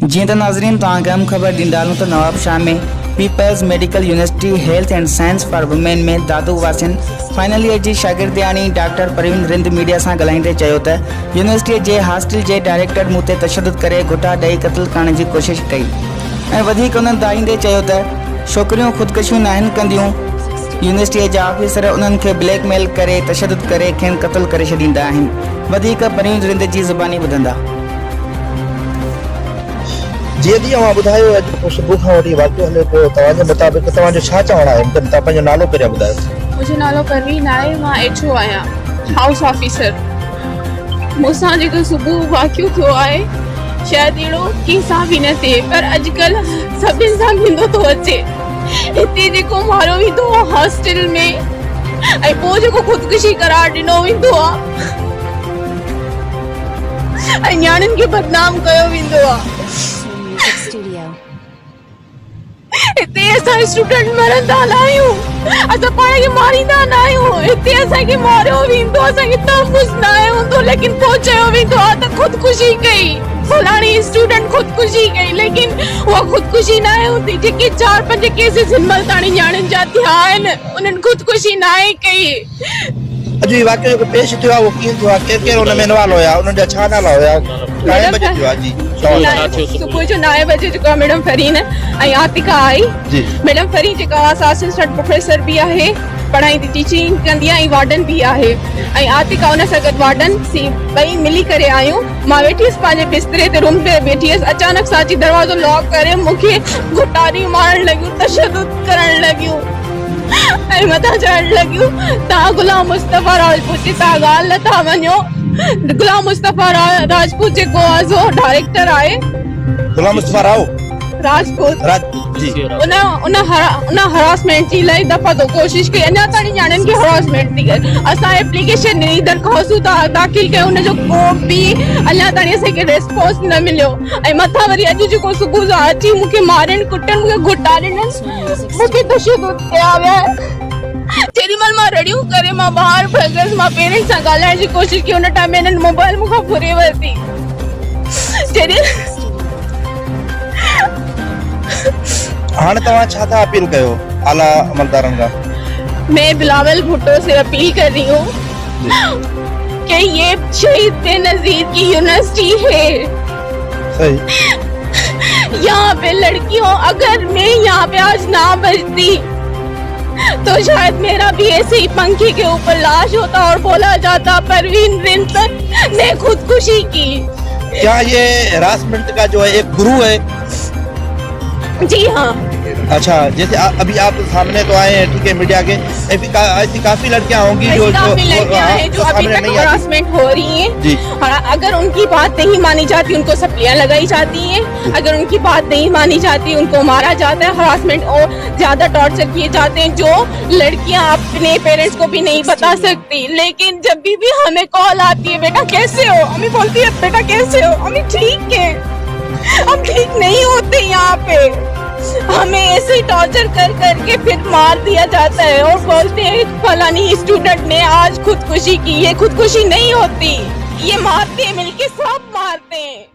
जी तो नाजरीन तो अहम खबर ॾींदालूं तो नवाब शाह में people's medical university health and science for women में दादू वासिन फाइनल ईयर जी शागिर्दियाणी डॉक्टर परवीन रिंद मीडिया से ॻाल्हाईंदे चयो त यूनिवर्सिटी के हॉस्टल के डायरेक्टर मूं ते तशद्दुद करे घुटा ॾेई क़त्ल करण की कोशिश कई ऐं वधीक उन्हनि दाईंदे चयो त छोकिरियूं ख़ुदकुशियूं नाहिनि कंदियूं। यूनिवर्सिटी के ऑफिसर उन्हनि खे ब्लैकमेल करे तशद्दुद करे खेनि क़त्ल करे छॾींदा आहिनि। वधीक परवीन रिंद जी ज़ुबानी ॿुधंदा। जी दी अवां बुधायो अॼु सुबुह खां वठी वाक़ियो हले पियो तव्हांजे मुताबिक़ तव्हांजो छा चवण आहे तव्हां पंहिंजो नालो पहिरियों ॿुधायो। मुंहिंजो नालो परवीन आहे, मां एचओ आहियां, हाउस ऑफिसर। मूंसां जेको सुबुह वाक़ियो थियो आहे शायदि अहिड़ो कंहिंसां बि न थिए, पर अॼुकल्ह सभिनि सां थींदो थो अचे। हिते जेको मारियो वेंदो आहे हॉस्टल में ऐं पोइ जेको ख़ुदकुशी करार ॾिनो वेंदो आहे ऐं न्याणियुनि खे बदनाम कयो वेंदो आहे। हिते असां स्टूडेंट मरंदा न आहियूं, असां पाण खे मारींदा न आहियूं। हिते असांखे मारियो वेंदो, असांखे तहफ़ुज़ न हूंदो, लेकिन पोइ चयो वेंदो आहे त ख़ुदकुशी कई, फलाणी स्टूडेंट ख़ुदकुशी कई, लेकिन उहा ख़ुदकुशी न हूंदी। जेके 4-5 केसिस हिनमहिल ताणी न्याणियुनि जा थिया आहिनि उन्हनि ख़ुदकुशी न कई। अॼु इहो वाक़ियो जेको पेश थियो आहे उहो कीअं थियो आहे, केरु केरु हुन में इन्वॉल्व हुया, उन्हनि जा छा नाला हुया, घणे बजे थियो आहे? जी सुबुह जो 9 बजे जेको मैडम फरीन ऐं आतिका आई। मैडम फरीन जेका असिस्टेंट प्रोफेसर भी आहे, पढ़ाईंदी टीचिंग कंदी आहे, वार्डन भी आहे, ऐं आतिका उन सां गॾु वार्डन ॿई मिली करे आयूं। मां वेठी हुअसि पंहिंजे बिस्तरे ते, रूम ते वेठी हुअसि, अचानक सां अची दरवाज़ो लॉक करे मूंखे घुटारी मारण लॻियूं, तशद्दुद करण लॻियूं ऐं मथां चढ़ण लॻियूं तव्हां गुलाम मुस्तफ़ा राजपूत जी तव्हां ॻाल्हि नथा मञो। गुलाम मुस्तफ़ा राजपूत जेको आहे सो डायरेक्टर आहे, गुलाम मुस्तफ़ा राजपूत जी उन हरासमेंट जी इलाही दफ़ा तो कोशिश कई, अञा ताईं न्याणियुनि खे हरासमेंट थी करे। असां एप्लीकेशन ॾिनी, दरख़्वास्तूं दाख़िल कयूं, उनजो को बि अञा ताईं असांखे रिस्पॉन्स न मिलियो। ऐं मथां वरी अॼु जेको सुबुह जो अची मूंखे मारनि कुटनि, मूंखे घुटाड़नि, मूंखे तशद्दुद कया विया। जेॾीमहिल मां रड़ियूं करे मां ॿाहिरि भॻसि, मां पेरेंट्स सां ॻाल्हाइण जी कोशिशि कई, उन टाइम हिननि मोबाइल मूंखां फुरे वरिती। हाणे तव्हां छा था अपील कयो आला अमलदारनि खां? मैं बिलावल भुट्टो से अपील कर रही हूँ कि ये शहीद बेनज़ीर की यूनिवर्सिटी है। सही। यहाँ पे लड़कियों, अगर मैं यहाँ पे आज ना बचती तो शायद मेरा भी ऐसे ही पंखे के ऊपर लाश होता और बोला जाता परवीन रिंद ने खुदकुशी की। क्या ये हरासमेंट का जो है एक गुरु है? जी हाँ। अच्छा, जैसे अभी आप सामने तो आए हैं, ठीक है, मीडिया के, ऐसी काफी लड़कियां होंगी जो अभी तक हरासमेंट हो रही हैं। अगर उनकी बात नहीं मानी जाती उनको सप्लियां लगाई जाती हैं, अगर उनकी बात नहीं मानी जाती उनको मारा जाता है, हरासमेंट और ज्यादा टॉर्चर किए जाते हैं जो लड़कियां अपने पेरेंट्स को भी नहीं बता सकती। लेकिन जब भी हमें कॉल आती है, बेटा कैसे हो, हमें बोलती है बेटा कैसे हो, हमें ठीक है, हम ठीक नहीं होते, यहाँ पे हमें ऐसे टॉर्चर कर करके फिर मार दिया जाता है और बोलते हैं फलानी स्टूडेंट ने आज खुदकुशी की। ये खुदकुशी नहीं होती, ये मारते हैं, मिलके सब मारते हैं।